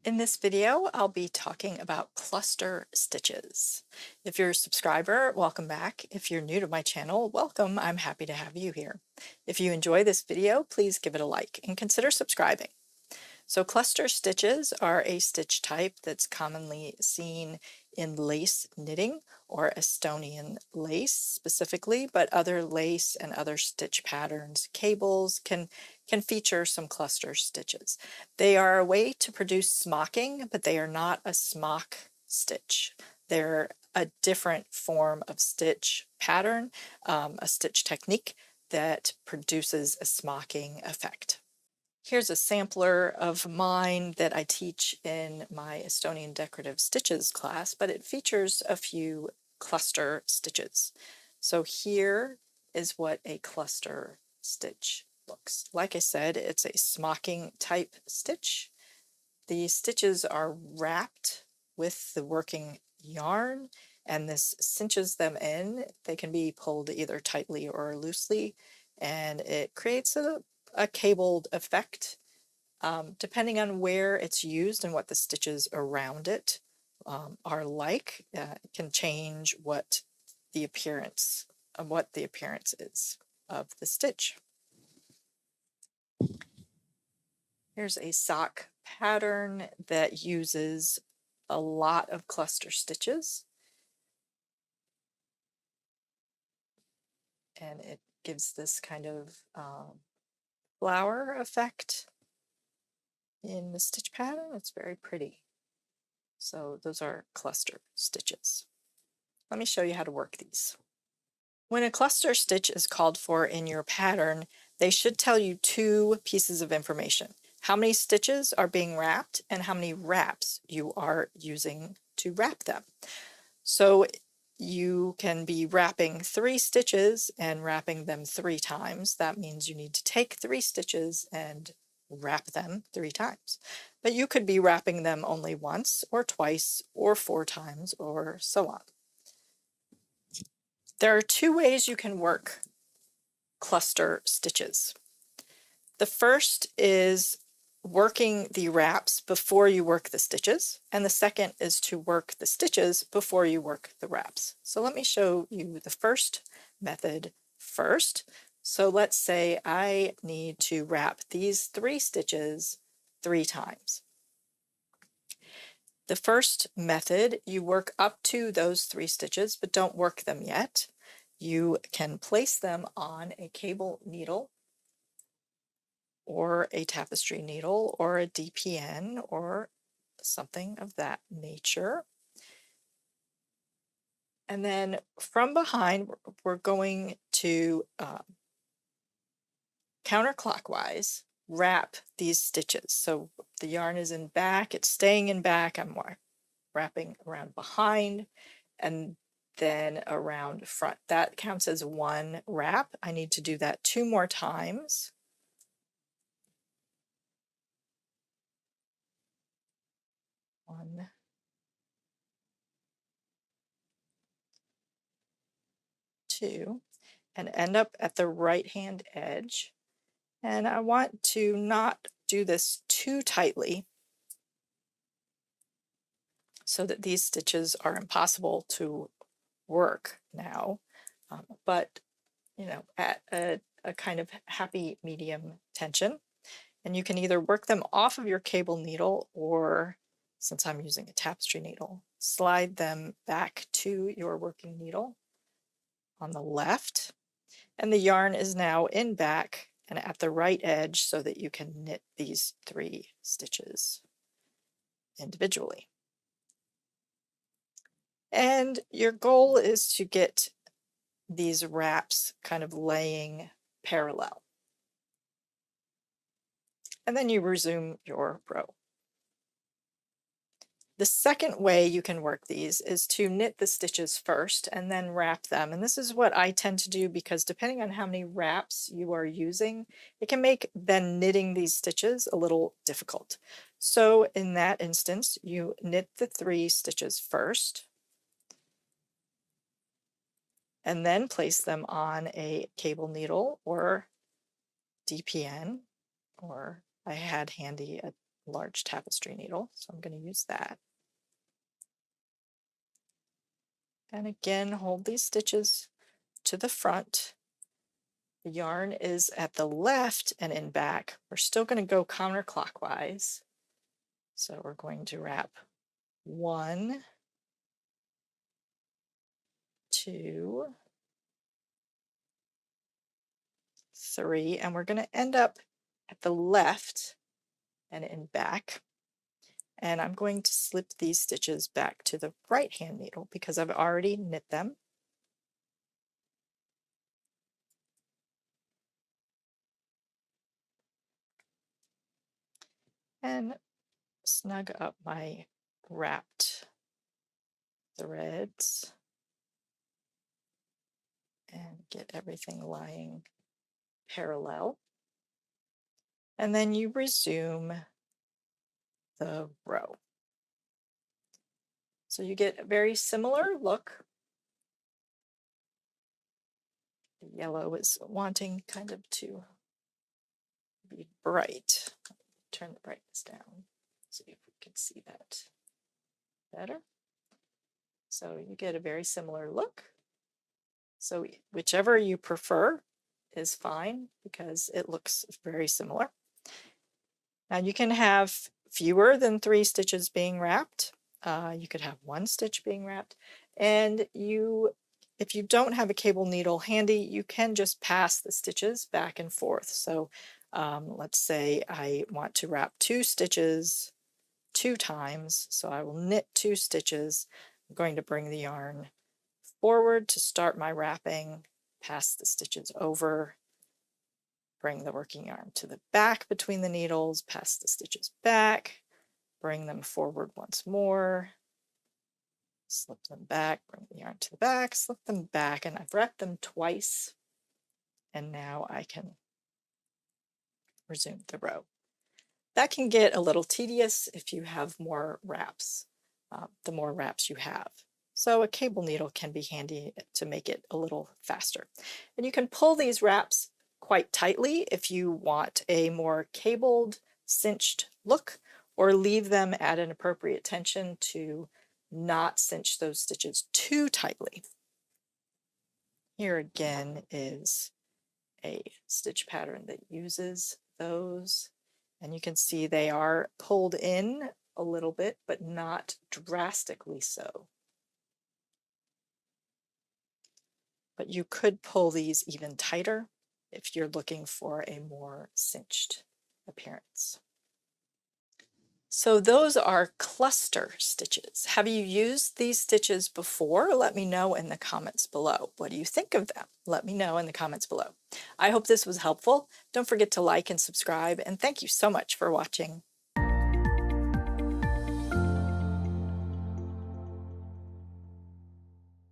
In this video, I'll be talking about cluster stitches. If you're a subscriber, welcome back. If you're new to my channel, welcome. I'm happy to have you here. If you enjoy this video, please give it a like and consider subscribing. So cluster stitches are a stitch type that's commonly seen in lace knitting or Estonian lace specifically, but other lace and other stitch patterns, cables can feature some cluster stitches. They are a way to produce smocking, but they are not a smock stitch. They're a different form of stitch pattern, a stitch technique that produces a smocking effect. Here's a sampler of mine that I teach in my Estonian decorative stitches class, but it features a few cluster stitches. So here is what a cluster stitch looks. Like I said, it's a smocking type stitch. The stitches are wrapped with the working yarn, and this cinches them in. They can be pulled either tightly or loosely, and it creates a cabled effect. Depending on where it's used and what the stitches around it are like, it can change what the appearance is of the stitch. Here's a sock pattern that uses a lot of cluster stitches, and it gives this kind of flower effect in the stitch pattern. It's very pretty. So those are cluster stitches. Let me show you how to work these. When a cluster stitch is called for in your pattern, they should tell you two pieces of information: how many stitches are being wrapped and how many wraps you are using to wrap them. So you can be wrapping 3 stitches and wrapping them 3 times. That means you need to take 3 stitches and wrap them 3 times. But you could be wrapping them only once or twice or 4 times or so on. There are 2 ways you can work cluster stitches. The first is working the wraps before you work the stitches, and the second is to work the stitches before you work the wraps. So let me show you the first method first. So let's say I need to wrap these 3 stitches 3 times. The first method, you work up to those 3 stitches, but don't work them yet. You can place them on a cable needle or a tapestry needle or a DPN or something of that nature. And then from behind, we're going to counterclockwise wrap these stitches. So the yarn is in back, it's staying in back, I'm wrapping around behind and then around front. That counts as 1 wrap. I need to do that 2 more times. 1, 2, and end up at the right hand edge. And I want to not do this too tightly so that these stitches are impossible to work now, but at a kind of happy medium tension. And you can either work them off of your cable needle or, since I'm using a tapestry needle, slide them back to your working needle on the left. And the yarn is now in back and at the right edge so that you can knit these 3 stitches individually. And your goal is to get these wraps kind of laying parallel. And then you resume your row. The second way you can work these is to knit the stitches first and then wrap them. And this is what I tend to do because depending on how many wraps you are using, it can make then knitting these stitches a little difficult. So in that instance, you knit the 3 stitches first and then place them on a cable needle or DPN, or I had handy a large tapestry needle, so I'm going to use that. And again, hold these stitches to the front. The yarn is at the left and in back. We're still going to go counterclockwise. So we're going to wrap 1, 2, 3, and we're going to end up at the left and in back. And I'm going to slip these stitches back to the right hand needle because I've already knit them. And snug up my wrapped threads and get everything lying parallel. And then you resume the row. So you get a very similar look. The yellow is wanting kind of to be bright. Turn the brightness down, see if we can see that better. So you get a very similar look. So whichever you prefer is fine because it looks very similar. Now you can have fewer than 3 stitches being wrapped. You could have 1 stitch being wrapped. And if you don't have a cable needle handy, you can just pass the stitches back and forth. So let's say I want to wrap 2 stitches 2 times. So I will knit 2 stitches. I'm going to bring the yarn forward to start my wrapping, pass the stitches over, bring the working yarn to the back between the needles, pass the stitches back, bring them forward once more, slip them back, bring the yarn to the back, slip them back, and I've wrapped them twice, and now I can resume the row. That can get a little tedious if you have more wraps, the more wraps you have. So a cable needle can be handy to make it a little faster. And you can pull these wraps quite tightly if you want a more cabled, cinched look, or leave them at an appropriate tension to not cinch those stitches too tightly. Here again is a stitch pattern that uses those, and you can see they are pulled in a little bit, but not drastically so. But you could pull these even tighter if you're looking for a more cinched appearance. So those are cluster stitches. Have you used these stitches before? Let me know in the comments below. What do you think of them? Let me know in the comments below. I hope this was helpful. Don't forget to like and subscribe, and thank you so much for watching.